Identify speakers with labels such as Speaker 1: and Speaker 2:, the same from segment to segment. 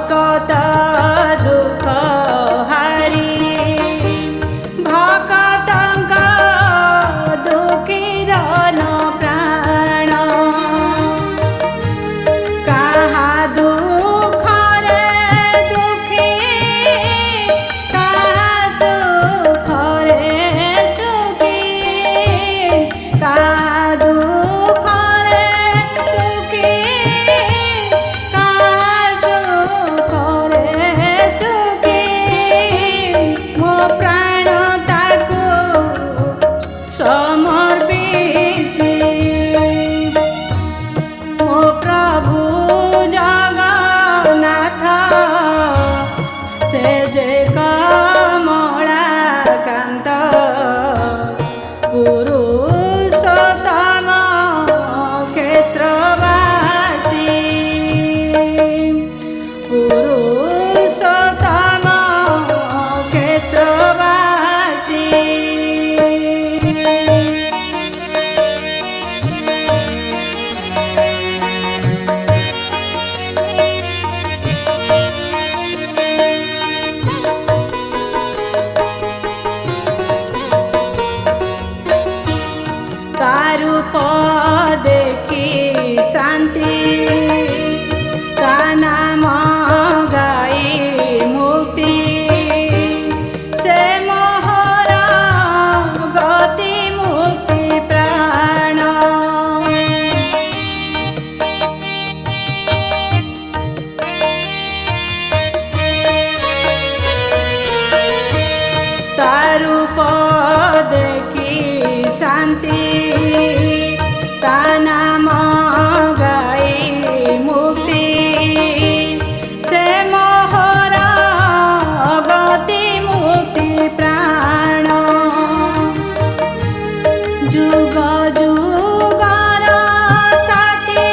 Speaker 1: भकत दुख हारी भकतंक दुखी धन प्राण काहा दुखरे दुखी काहा सुखरे सुखी काहा दुखरे दुखी काहा सुखरे सुखी मो प्राण ताकू समर्पिची मो प्रभु जगन्नाथ से जे कमलाकांत पुरुषोत्तम क्षेत्रवासी पुरुषोत्तम क्षेत्रवासी रूप देखी शांति ता नाम गाई मुक्ति से मोहर गति मुक्ति प्राण ता रूप देखी शांति ता नाम गाई मुक्ति से मोहर गति मुक्ति प्राण जुग जुगर साथी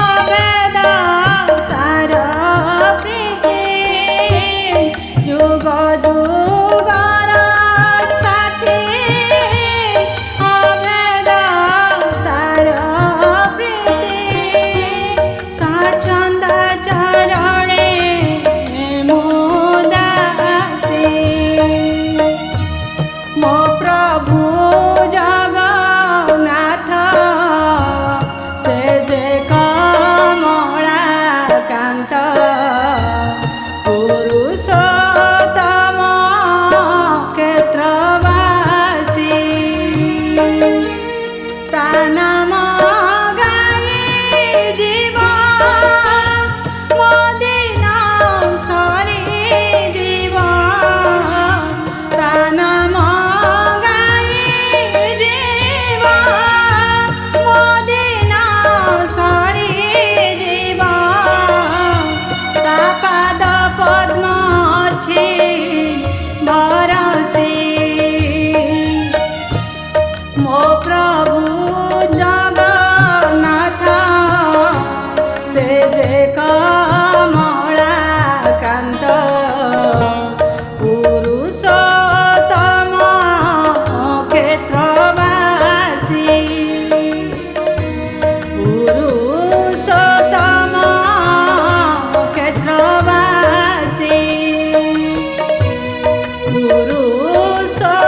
Speaker 1: अभेद तार प्रीति जुग जुगर साथी अभेद तार प्रीति का चंदा चरणे मुदासी मो प्रभु जगन्नाथ से जे कमलाकांत पुरुषोत्तम क्षेत्रवासी ता नाम गाई जीव मोदिन सरी जीव ता नाम गाई जीव मोदिन सरी जीव ता पाद पद्म अछि भरसी मो प्रभु जगन्नाथ से जे कमलाकांत पुरुषोत्तम क्षेत्रवासी पुरुषोत्तम क्षेत्रवासी पुरुषोत्तम